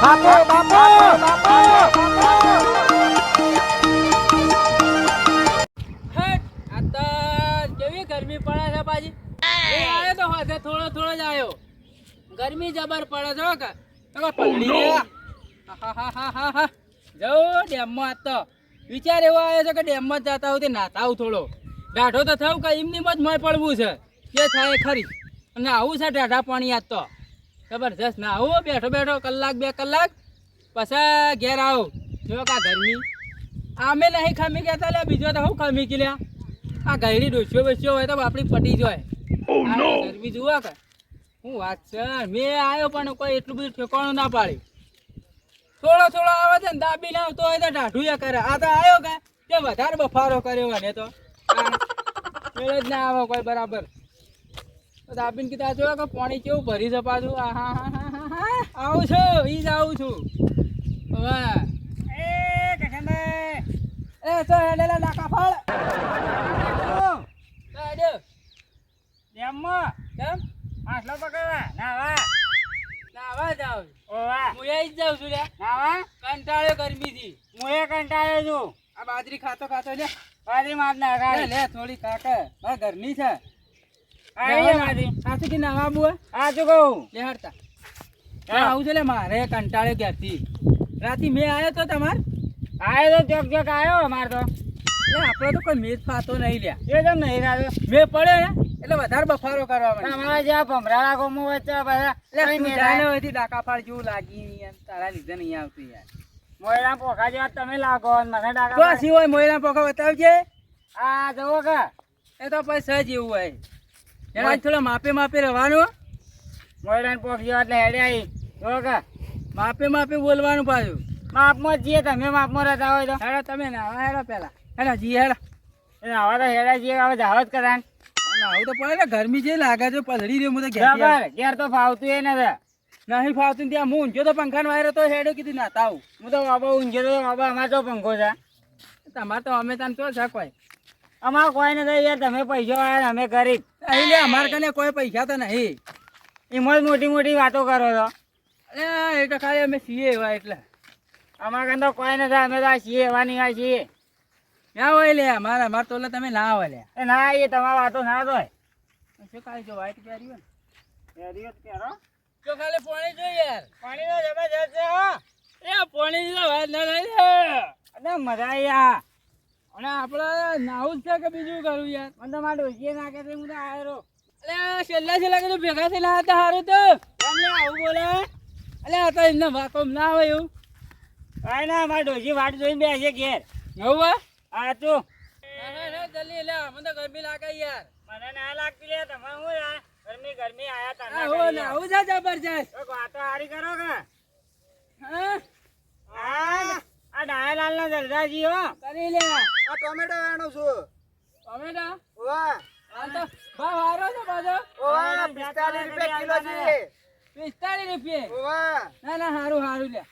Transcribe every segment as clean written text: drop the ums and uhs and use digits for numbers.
બાપુ બાપુ બાપુ હટ આ તો કેવી ગરમી પડે છે પાછી એ આવ્યો તો હાથે થોડો થોડો જ આવ્યો ગરમી જબર પડે છે કે પલ્લી હા જવું ડેમમાં આજ તો વિચાર એવો આવ્યો છે કે ડેમમાં જ જતા હોય નાતા આવું થોડો દાઢો તો થયું કે એમની જ મોય પડવું છે જે થાય ખરી અને આવું છે ટાઢા પાણી આજ તો જબરજસ્ત ના આવું બેઠો બેઠો કલાક 2 કલાક પછી ઘેર આવો જો કા ગરમી આમે નહીં ખામી કહેતા લે બીજો તો હું ખામી કે લ્યા આ ગયડી ડોસ્યો બેસ્યો હોય તો આપણી પટી જાય ગરમી જુઓ કે હું વાત છે મેં આવ્યો પણ કોઈ એટલું બધું ઠેકાણું ના પાડ્યું થોડો થોડો આવે છે ને દાબી ના આવતો હોય તો ઢાઢુયા કરે આ તો આવ્યો કે વધારે બફારો કર્યો ને તો મેળ જ ના આવે કોઈ બરાબર દાબીને કીધા જો કે પાણી કેવું ભરી છે પાછું આવું છું ઈ જ આવું છું વાહ એ તો હેડેલા નાકા ફળ તો હેડ્યો ડેમમાં કેમ માછલો પકડવા નાવા નાવા જાવ ઓવા હું એ જ જાઉં છું લે નાવા કંટાળ્યો ગરમીથી હું એ કંટાળ્યો છું આ બાજરી ખાતો ખાતો લે બાજરી માર ના લે લે થોડી કાકે મારા ઘરની છે આઈ બાજરી સાચું કે નાવા બુઆ આ જો કહું લે હડતા આવું છે લે મારે કંટાળ્યો ક્યાંથી રાતી મેં આવ્યો તો તમાર આયો તો ચોક આયો અમાર તો એટલે આપણે તો કોઈ મેચ ફાતો નહીં લ્યા એ તો નહીં રાજો મેં પડ્યો ને એટલે વધારે બફારો કરવા માંડ્યો તમારા જ્યાં ભમરાળા ગોમો વચ્ચે બધા એટલે તું જાણે હોયથી ડાકા ફાળ જેવું લાગી નહીં યાર તારા લીધે નહીં આવતું યાર મોયરા પોખા જેવા તમે લાગો અને મને ડાકા તો સી હોય મોયના પોખા બતાવજે આ જવો કે એ તો પછી સજ એવું હોય એના થોડો માપે માપે રહેવાનું મોયરા પોખ જેવા એટલે હેડે આવી જવો કે માપે માપે બોલવાનું પાછું માપમાં જ જઈએ તમે માપમાં રહેતા હોય તો હેડો તમે નાવા હેડો પેલા હેડો જી હેડો હવે તો હેડા જઈએ હવે જાવ જ કરાન આવું તો પડે ને ગરમી જે લાગે છે પલડી રહ્યો હું તો બરાબર ઘેર તો ફાવતું એ નથી નહીં ફાવતું ને ત્યાં હું ઊંઝો તો પંખાનો વાયરો તો હેડો કીધું નાતા આવું હું તો બાબા ઊંઘે તો બાબા અમારે તો પંખો છે તમારે તો અમે તને તો છે કોઈ અમારે કોઈ નથી યાર તમે પૈસા વાળા અમે ગરીબ અહીં લે અમારે કને કોઈ પૈસા તો નહીં એમાં જ મોટી મોટી વાતો કરો છો એ તો ખાલી અમે છીએ એવા એટલે અમારે કાન તો કોઈ નથી અમે તો આ છીએ એવા નહીં આ છીએ ના હોય લે અમારે તો તમે ના હોય લે એ ના એ તમારી વાતો ના તો શું ખાલી જો વાઈટ પહેરી હોય પહેર્યો જ પહેરો જો ખાલી પાણી જોઈ યાર પાણી તો જબરજસ્ત છે હો એ પાણી તો વાત ના થાય અરે મજા આવી આ અને આપણે નાવું જ છે કે બીજું કરવું યાર મને તો મારા ડોસીએ નાખે છે હું તો આયરો અલે છેલ્લા કીધું ભેગા થઈને આવ્યા હતા સારું તો તમને આવું બોલે અલે આ તો એમને વાતો ના હોય એવું કાંઈ ના મારા ડોસી વાટ જોઈને બેસે ઘેર એવું આ તું જલ્દી લે મને તો ગરમી લાગે યાર મને ના લાગતી લે તમે હું યાર ગરમી ગરમી આયા તા આવું છે જબરજસ્ત વાતો હારી કરો કે હા આ ડાયાલાલ ના જલદાજી હો કરી લે આ ટોમેટો વેણું છું ટમેટા વાહ આ તો ભાવ હારો છે પાછો વાહ 45 રૂપિયા કિલો છે 45 રૂપિયા વાહ ના ના હારું હારું લે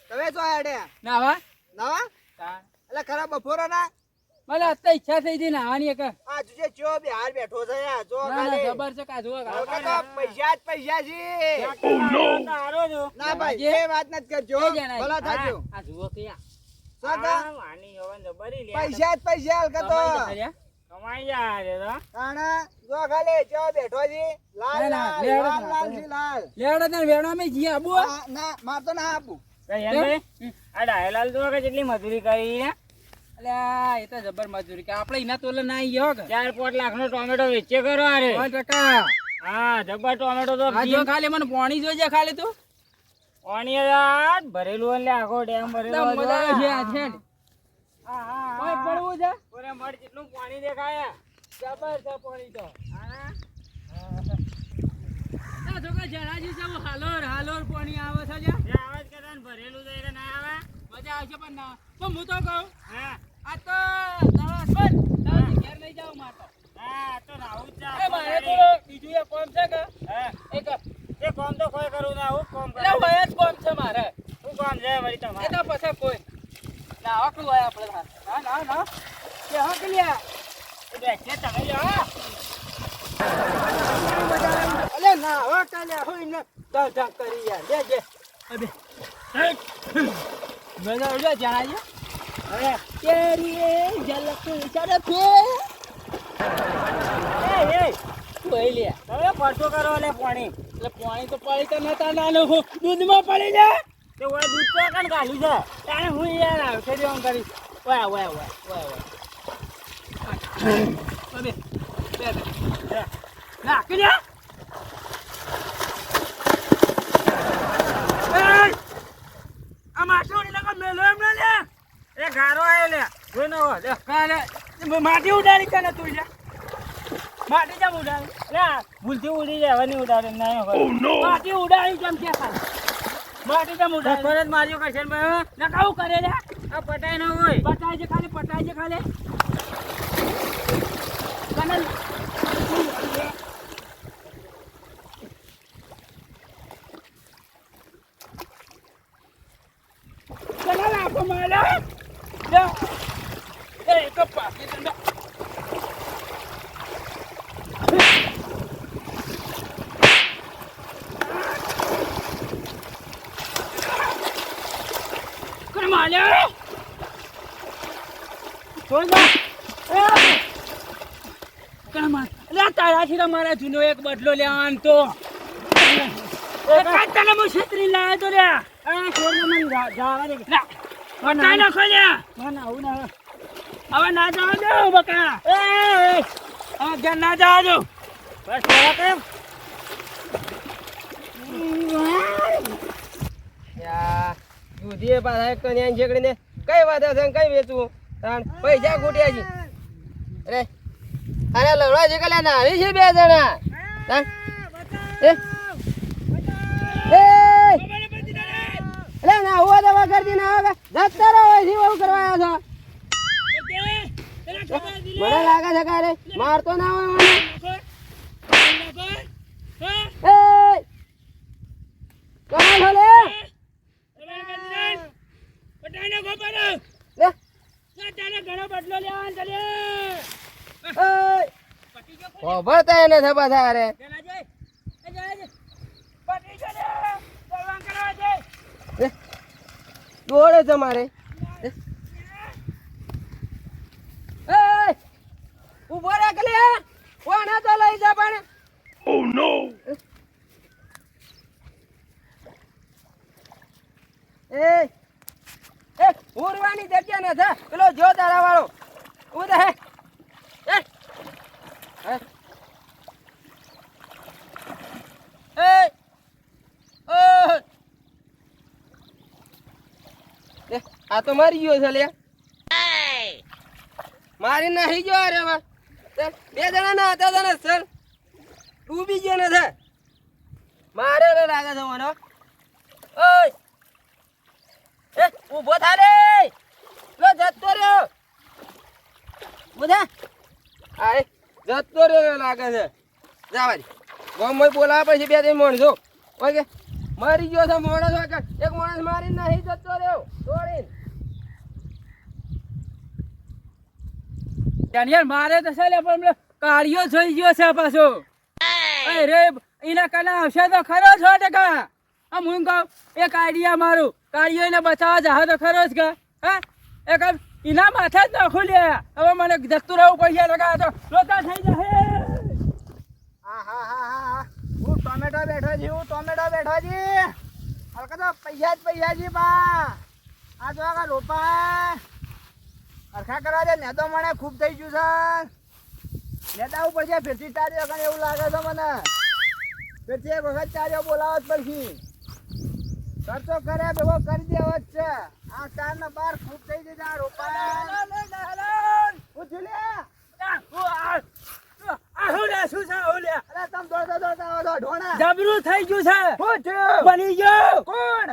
તમે શું આડ્યા ના વા નવા એટલે ખરાબ બપોરો ના મને અત્યારે ઈચ્છા થઈ હતી નાવાની એક આ જુજે ચો બિહાર બેઠો છે યાર જો ના ના જબર છે કા જોવા પૈસા જ પૈસા છે ના ભાઈ એ વાત નથી કરજો ભલા થાજો આ જુઓ કે યા સગા પૈસા જ પૈસા હાલ કતો કમાઈ યાર તાણા જો ખાલી ચો બેઠો છે લાલ લાલ લાલ લાલ જી લાલ લેડો ને વેણો મે જી આબુ ના માર તો ના આપું આ ડાયલાલ તો કે કેટલી મજૂરી કરી ને અલ્યા એ તો જબર મજૂરી કે આપણે એના તોલે ના આવ્યો કે 4-5 લાખ નો ટોમેટો વેચે કરો અરે 5%. હા જબર ટોમેટો તો આ જો ખાલી મને પાણી જોઈજે ખાલી તું પાણી યાર ભરેલું એટલે આખો ડેમ ભરેલો મજા આવે છે આ છે હા હા કોઈ પડવું છે પૂરે મડ જેટલું પાણી દેખાય જબર છે પાણી તો હા આ જો કે જણાજી છે હાલોર હાલોર પાણી આવે છે જા જે આવાજ કરન ભરેલું છે કે ના આવે મજા આવશે પણ ના તો હું તો કહું હા આ તો દવાસ બંધ ઘેર લઈ જાવ મારતો હા તો રાહુલ જા એ મારે તો બીજું એક કામ છે કે હા એક એ કોમ તો કોઈ કરું ના હું કોમ એટલે હોય જ કામ છે મારે હું કોમ છે વળી એ તમારે તો પછી કોઈ ના આટલું હોય આપણે ના ના ના કે હા કે લ્યા એ બેસે તમે લ્યો અલે ના હવે કાલે હું એમને દળ કરી યાર લે જે અબે મજા આવજો જણાજો હવે તેરી ઝલક ચરફે એ કોઈ લે હવે પડતો કરો લે પાણી એટલે પાણી તો પડી તો નતા નાનો દૂધમાં પડી લે તે ઓય દૂધ તો કાન ગાલી છે તાણે હું યાર આવશે દેવું કરી ઓય ઓય ઓય ઓય ઓય અબે બે ના કે આ માટી લગા મેલો એમ ના લે એ ગારો આયો લે જોનો લે કાલે માટી ઉડાડી કાને તું લે માટી જમ ઉડાડી લે ભૂલથી ઉડી જાય હવે ઉડાડે ના માટી ઉડાડી કેમ છે ખાલી માટી જમ ઉડાડી ફરજ માર્યો કશે ના કાઉ કરે લે આ પટાઈ ન હોય પટાઈ છે ખાલી કને Jangan apa malah. Dah. Kepak kita nak. Kena malah. Tolong. Kena malah. Lihat tarik hamaरा जुनो एक बदलो ले आन तो. કાંતા ને હું છત્રી લાવ્યો તો લ્યા આ છોડને મને જાવા દે ના પટાઈ નાખો લ્યા ના આવું ના હવે ના જવા દો બકા એ આ ગયા ના જવા દો બસ થોડા કેમ યા દૂધીએ પાછા એક કન્યા છેકડીને કઈ વાત હશે કઈ વેચવું તાણ પૈસા ખૂટ્યા છે અરે અરે લડવા છે કે ના આવી છે બે જણા તાણ એ અરે ના હુआ દવા કરતી ના હોગા જતા રહો એસી બહુ કરવા આવ્યા છો મને લાગે છે કે મારતો ના હોય મને એ કોણ ભલે પટાઈને ગોપારો લે તારે ઘણો બદલો લેવાન ચલે એ ઓભરતા એને થબા થારે દોડે છે મારે ઉભો રે કલે કોના તો લઈ જા પણ ઓ નો એ ઉરવાની જગ્યા ન છે પેલો જો તારા વાળો ઉદે હે આ તો મરી ગયો છે લે મારી નાહી ગયો અરે વા બે જણા ના હતા તને સર ડૂબી ગયો ને છે મારે રે લાગે છે મને ઓય એ ઊભો થા રે લો જતો રહ્યો બધા આય જતો રહ્યો લાગે છે જાવારી ગોમય બોલાવા પછી બે ત્રણ માણસો ઓકે મરી ગયો છે માણસ એક માણસ મારી નાહી જતો રહ્યો દોડીને યાર મારે તો છે લે પણ કાળિયો થઈ ગયો છે પાછો અરે એના કલા આવશે તો ખરો 100% આમ હું કહું એક આઈડિયા મારું કાળિયો એને બચાવવા જા તો ખરો જ કે હા એક એના માથે જ નાખો લે હવે મને જતું રહેવું પડશે લગા તો લોતા થઈ જશે હા હું ટોમેટો બેઠો જી હલકા તો પૈસા જી બા આ જો આ રોપા અરખા કરવા દે ને તો મને ખૂબ થઈ ગયું છે લેતા આવું પડશે ફેરથી ચાર્યો કારણ એવું લાગે છે મને ફેરથી એક વખત ચાર્યો બોલાવો જ પડશે ખર્ચો કરે ભેગો કરી દેવો જ છે આ 4 ને 12 ખૂબ થઈ જશે આ રોપા ઉઠી લે જબરું થઈ ગયું છે બની ગયો કોણ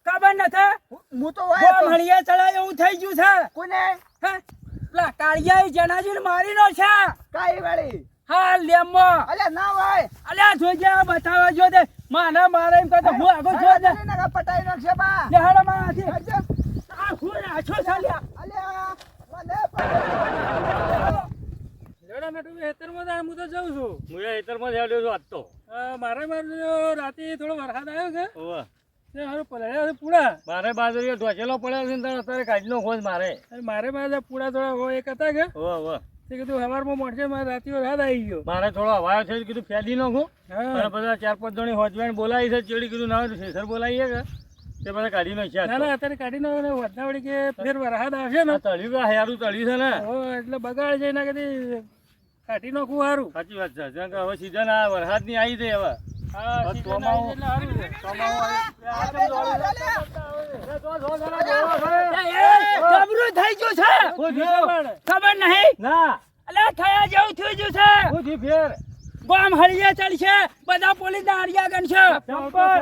ખબર નથી હું તો મળીએ ચડાય એવું થઈ ગયું છે કોને પેલા કાળિયા જનાજી મારી નો છે કાઈ વાળી હા લેમો અલ્યા ના હોય અલ્યા જોજે બતાવા જો દે માના મારે એમ કહતો હું આગળ જો દે પટાઈ નાખશે બા લેહાડા માથી આ હું આછો ચાલ્યા અલ્યા મને લેડા મેં હેતરમાં હું તો જાઉં છું હું હેતરમાં હેડ્યો છું આજ તો મારે રાતે થોડો વરસાદ આવ્યો કે તે હારું પલાળ્યા છે પૂડા. મારે બાજરીઓ ઢોચેલો પડ્યો છે ને તારે અત્યારે કાઢનો ખોજ મારે. અને મારે પાસે પૂડા થોડા હોય એક હતા કે હો તે કીધું સવારમાં મળશે મારે રાતીઓ યાદ આવી ગયો. મારે થોડો હવાયો છે કીધું ફેદી નાખું હા અને બધા 4-5 જણી હોજવેણ બોલાવી છે ચેડી કીધું ના હોય તો બોલાવીએ કે તે બધા કાઢી નાખ્યા. ના ના અત્યારે કાઢીને વધના વળી કે ફેર વરસાદ આવશે ને તળ્યું કે હારું તળ્યું છે ને. હો એટલે બગાડ છે એના કદી કાઢી નાખવું સારું. સાચી વાત છે કારણ કે હવે સીઝન આ વરસાદની આવી છે હવે. હા બસ season આવી એટલે સારું છે. જબરું થઈ ગયું છે ખબર નહીં ના અલ્યા થયા જેવું થઈ ગયું છે શું થયું ફેર? ગામ હળિયા ચડશે બધા પોલીસ ના હળિયા ગણશે ચંપલ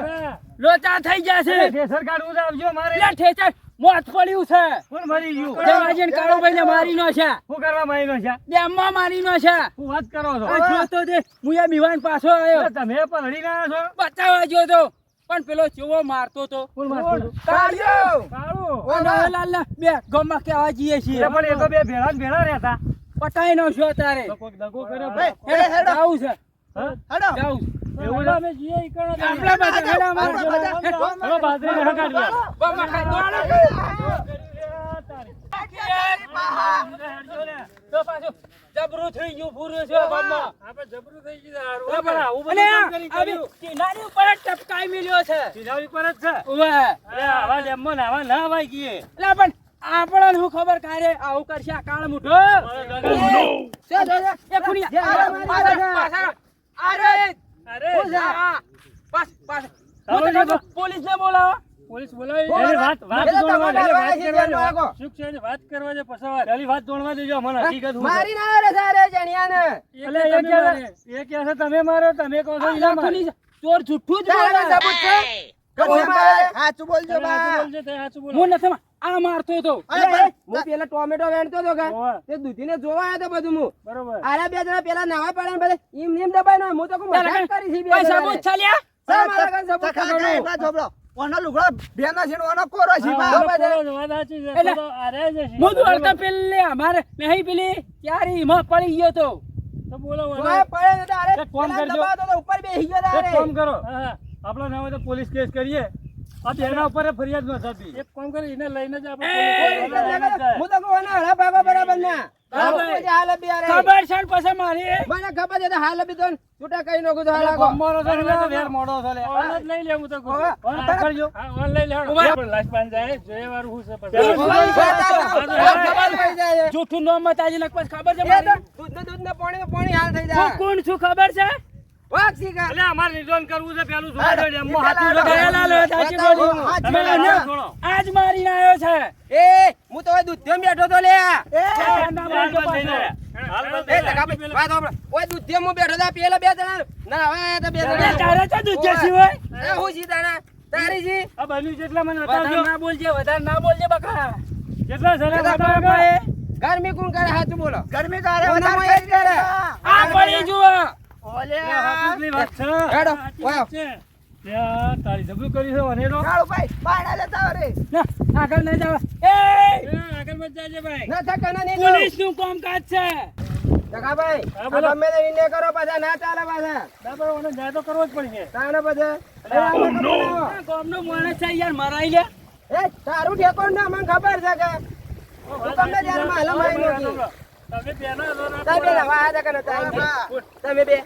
લોચા થઈ જશે ઠેસર કાઢવું તો આવજો મારે. એટલે ઠેચર મોત પડ્યું છે કોણ મરી ગયું? દેવાજીને કાળુભાઈને મારી નો છે શું કરવા મારી છે? ડેમમાં મારી નો છે શું વાત કરો છો? આ જોતો તે હું એ બીવાન પાછો આવ્યો તમે પણ હળી ના છો? બચાવવા જોતો પણ પેલો ચેવો મારતો તો કોણ મારતું હતું? કાળિયો કાળું. લાલ બે ગમમાં કેવા જઈએ છીએ એટલે પણ એ તો બે ભેળા ને ભેળા રહેતા. પટાઈ નો છો તારે તો કોઈક દગો કર્યો જાવું છે હા? જાવું એવું એટલે અમે જઈએ ઈ કરો ને. આપણા બધા હેડા મારે ચલો બાજરી ના કાઢીએ. ગમમાં ખાઈ દોડો. તો પાછું જબરું થઈ ગયું પૂરું છે ગમમાં આપણે જબરું થઈ ગયું સારું. તો પણ આવું અને બધું કામ કરી કર્યું. કિનારી ઉપર જ ટપકાઈ મિલ્યો છે સીધાવી પર જ છે. ઉવે અરે આવા ડેમમાં નાવા ના આવાય કીએ. એટલે પણ આપણને શું ખબર કારે આવું કરશે આ કાળ મુઠો એ ખુડિયા પોલીસ ને બોલાવો પોલીસ બોલાવી એની વાત જોડવા દે, વાત કરવા દે. શું છે એની વાત કરવા છે પસાવાર. પેલી વાત જોડવા દેજો મને હકીકત શું છે. મારી ના રે સારે જણિયાને એટલે એ કહે છે તમે મારો તમે કહો છો ઈલા મારે. ચોર જુઠ્ઠું જ તારા બોલે. સબૂત છે સાચું બોલજો તમે બા સાચું બોલજો, તે સાચું બોલો. હું નથી આ મારતો હતો અરે ભાઈ, હું પેલા ટોમેટો વેણતો હતો કે હોવે, તે દૂધીને જોવા આવ્યો તો બધું હું બરોબર. આરા બે જણા પેલા નવા પડે ને બધા ઈમ નીમ દબાઈ નો હું તો કોઈ મજાક કરી છે બે પૈસા જણાને. બૂથ ચાલ્યા સા મારા ઘર સબૂત કરવાનું. ઓનો લુગડો બેના છીણવાનો કોરો છે હા, બા. વાત સાચી છે. એટલે- તો આરે જ છે. હું દોડતા પેલે અમારે નહીં પેલી ક્યારે ઈમાં પડી ગયો તો તો બોલો બોલો. જોવા પડે ને તારે એક કામ પેલા કરજો. દબાવતો તો ઉપર બેસી ગયો એક તારે કામ કરો હા, હા. આપણો ના હોય તો પોલીસ કેસ કરીએ આ બેના ઉપર ફરિયાદ નોંધાતી. એક કામ કરી એને લઈને જ આપણે એ, પોલીસ પોલીસ સ્ટેશન ને લગા- હું તો કહું ના હળા ભાગો બરાબર ના બરાબર. પછી હાલ બી આરે. ખબર છે ને પછી મારી મને ખબર છે તો હાલ બી તો છૂટા કઈ નાખું તો હાલ આગો. ગમવાનો છે ને એટલે વેર મોડો છે લે. ઓન જ લઈ લે હું તો કહું. હોવે. ઓન પકડજો. હા, ઓન લઈ લે. ઉભા. આપણે લાશ બાંધ જાય જોઈએ વારું શું છે પછી. પેલું ખબર પડી જાય. જૂઠું નો મતાજી ને પછી ખબર છે એ તો મારી દૂધને પાણી હાલ થઈ હું જાય કોણ છું ખબર છે વાઘ શિકાર. એટલે અમારે નિધન કરવું છે પેલું જોવા દો એમમાં હાથું પેલા લગાડો. પેલા લો, સાચી બતાવો. બોલી. હાથ તમે પેલા લગાડો ને થોડો. આજ મારીને આવ્યો છે એ હું તો હવે દૂધમાં બેઠો તો લે હાલ બંધ થઈ જાય. હાલ બંધ એ થઈ જાય. ટકા વાત સાંભળો. ઓય દૂધમાં હું બેઠો તો પેલા બે જણા ના હવે આયા તો બે એટલે જણા તારે તો દૂધ જશી હોય એ હું છી તારા તારી છી આ બન્યું જેટલા મને વધારે બતાવજો. ના બોલજે વધારે ના બોલજે બકા કેટલા છે લે બધા બતાવો કે? બાપાએ ગરમી કોણ કરે સાચું બોલો ગરમી કરે આ પડી જુઓ લે, હાથુંની વાત છે. હેડો સાચી વાયો વાત છે. ત્યાં તારી જબરું કરી છે અને તો. ના આગળ નહીં જવા એ એ, આગળ મત જાજે ભાઈ. ના થકના નહીં પોલીસ નું કામકાજ છે ટકા ભાઈ હા, બોલો. તમે તો ઈને કરો પાછા ના ચાલે પાછા બરાબર, ઓને ન્યાય તો કરવો જ પડશે. તાણે પછી આ ગામનો માણસ છે યાર મરાઈ લે એ તારું ઠેકોણ ના મને ખબર છે કે હું તમને ધ્યાનમાં હાલ મારી નહોતી. તમે બેના છો ને તમે બે નાવા આયા તા કે નતા આયા? તમે બે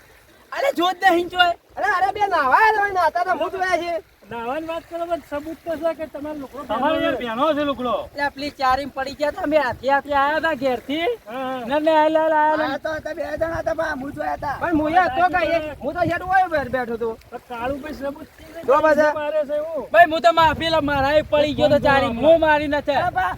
અરે જોત દે હિંચો અરે બે નાવા આયા તા હોય, નાતા તો હું જોયા છે નાવાની વાત કરો પણ સબૂત તો છે કે તમારો લોકો તમારે યાર બેનો છે લુગડો. એટલે પેલી ચારીમ પડી ગયા તા અમે હાથે હાથે આયા તા ઘેર થી હા, ને ને આયા પણ હું યાર તો કઈ હું તો હેડ હોય બેઠો તો હા. કાળું ભાઈ સબૂત છે કે તો પાછા? મારે છે એવું. ભાઈ હું તો પેલા મારા પડી ગયો તો ચારી હું મારી નથી વાત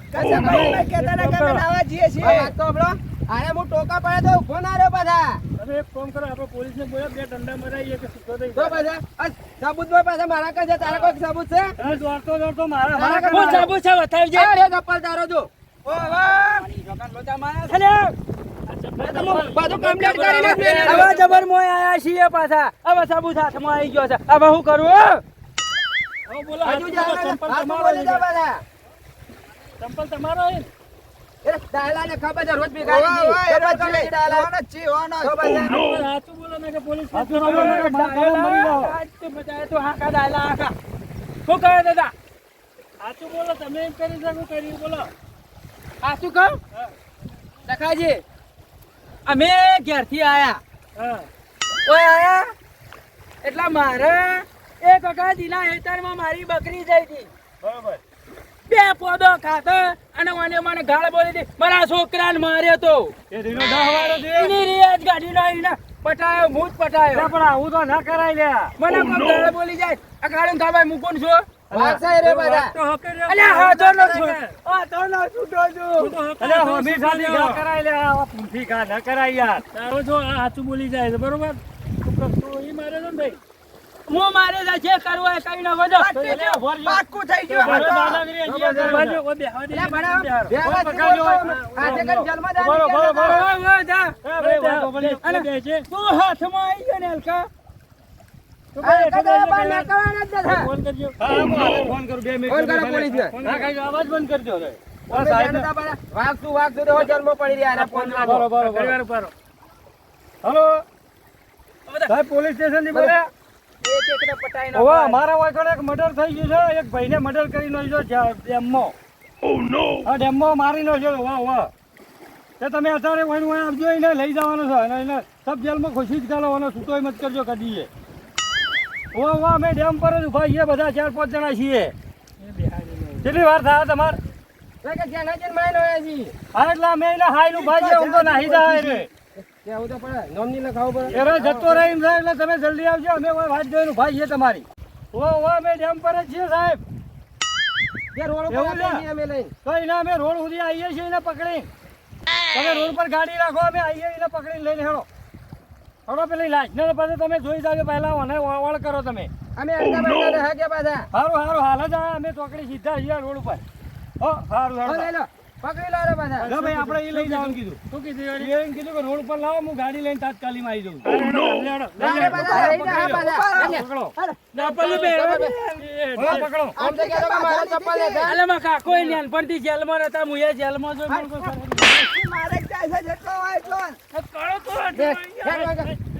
તો હંભળો. અરે હું ટોકા પડે તો ઉભો ના રહ્યો પાછા હવે એક કામ કરો, આપણે પોલીસને બોલાવો, બે દંડા મરાઈએ કે સીધો થઈ તો જાય. પાછા સબૂત માં પાછા મારા કાંઈ છે તારા કોઈ સબૂત છે હા, દોડતો દોડતો મારા મારા મારા હું સાબુ છે બતાવજે આ રે ચપ્પલ તારો જો ઓ વાહ બધું કમ્પ્લીટ કરી નાખ મેં. હવે જબર મોય આયા છીએ પાછા હવે સાબુ સાથમાં આવી ગયો છે હવે શું કરું હવે બોલો, હજુ હાથ જાય ચંપલ હાથ તમારો બોલી છે. જા પાછા. ચંપલ તમારો છે ને? એ ડાયલાને ખબર છે રોજ ભેગાડી દી. ખબર છે કે ડાયલા. તો પાછા. પણ સાચું બોલો ને કે પોલીસ હાથું ના બોલો ને કે મારા કામ મરી જાઓ. તો બચાય તો હાકા ડાયલા હાકા શું કહો દાદા સાચું બોલો તમે એમ કરી શકો કર્યું બોલો આ શું કહું સખાજી અમે ઘેરથી આયા હા ઓય આયા એટલે મારે એક વખત ઈના હેતરમાં મારી બકરી જઈ હતી બરોબર બે પોદો ખાતો અને મને ગાળ બોલી હતી મારા છોકરાને માર્યો તો એ રીનો દહવાળો છે એની રિયાજ ગાડીનો એને પટાયો હું જ પટાયો પણ આવું તો ના કરાય લ્યા મને કોઈ ગાળ બોલી જાય આ ગાળું ખાવા મૂકું છું વાગસાઈ રે બધા તો હકે અલ્યા હાથો ન છું હાથો ન છૂટો છું અલે હોમી સાલી ના કરાય લ્યા આ પૂંઠી કા ના કરાય યાર તારો જો આ સાચું બોલી જાય છે બરોબર તો ઈ મારે છે ને ભાઈ હું મારે જે કરવું એ કઈ ન વધો પાક્કું થઈ ગયું હવે દાદાગીરી હજી આ કરે છે. કોઈ બેહવા દે લે ભણા બેહારો. ભેગા પકડજો. આજે કઈ જન્મદાન બરો, બરો, બરો. જા એ ભાઈ વાતો બોલી. અને બે છે તું હાથમાં આવી ગયો ને હલકા તો ભાઈ એટલે કદાચ ભાઈ બહાર નીકળવાના જ નથી. ફોન કરજો હા હું હાલે ફોન કરું 2 મિનિટ ફોન કરો પોલીસને. ના કાંઈ અવાજ બંધ કરજો રે અમે જાણતા બધા વાગતું તો જન્મ પડી રહ્યા અને ફોન રાખો. બરો, બરો, બરો. પરિવાર ઉપાડો. હલો સાહેબ પોલીસ સ્ટેશન થી બોલ્યા એક એકને પટાઈને હવે અમારા વાંકડે એક મર્ડર થઈ ગયું છે એક ભાઈને મર્ડર કરી નાખ્યો છે ડેમમાં હા ડેમમાં મારી નાખ્યો વાહ વાહ તે તમે અત્યારે વહીને વहीं આવજો એને લઈ જવાનો છે અને એને સબ જેલમાં ખુશી જ ગાલો અને છૂટોય મત કરજો કદીએ વાહ વાહ અમે ડેમ પર જ ઉભા છીએ બધા 4-5 જણા છીએ એ બેહારી લો. કેટલી વાર થાય તમારે એટલે કે જ્યાં નજર માયનો હોય જી. હા એટલે અમે એને હાઈનું ભાઈએ હું તો નાહી જાય રે કહેવું તો પડે. નોમની લખાવું પડે. એરો જતો રહીને સાહેબ એટલે તમે જલ્દી આવજો અમે વાત જોઈને ભાઈ છે તમારી વાહ વાહ અમે ડેમ પર જ છીએ સાહેબ જે રોડ ઉપર એવું છે? આપીએ છીએ અમે લઈને. તો એને અમે રોડ સુધી આવીએ છીએ એને પકડી તમે રોડ પર ગાડી રાખો અમે આવીએ એને પકડીને લઈને હેડો હેડો પેલી લાશને પછી તમે જોઈ જાજો પહેલા મને વળ કરો તમે અમે અડધા બેઠા રહે કે પાછા. સારું સારું હાલ જ આ અમે ચોકડી સીધા છીએ રોડ ઉપર હો સારું હો, લઈ સારું લો. પકડી લો રે પાછા. જો ભાઈ આપણે એ લઈ જવાનું કીધું શું કીધું ગાડી? એ એમ કીધું કે રોડ પર લાવો હું ગાડી લઈને તાત્કાલિક આવી જાઉં હેડો, હેડો, હેડો. લઈ લે પાછા. લઈ જા પાછા. લઈ લે. પકડો ના, પેલું બેહવા દે. હા, પકડો આમ તો કહેતો કે મારા ચપ્પલ લેતા. અલે માં કાકો એ નાનપણથી જેલમાં હતા હું એ જેલમાં છું પણ કોઈ ફરક મારે જ જાય છે જેટલો હોય એટલો. કાળો તો દેખ, દેખ, દેખ.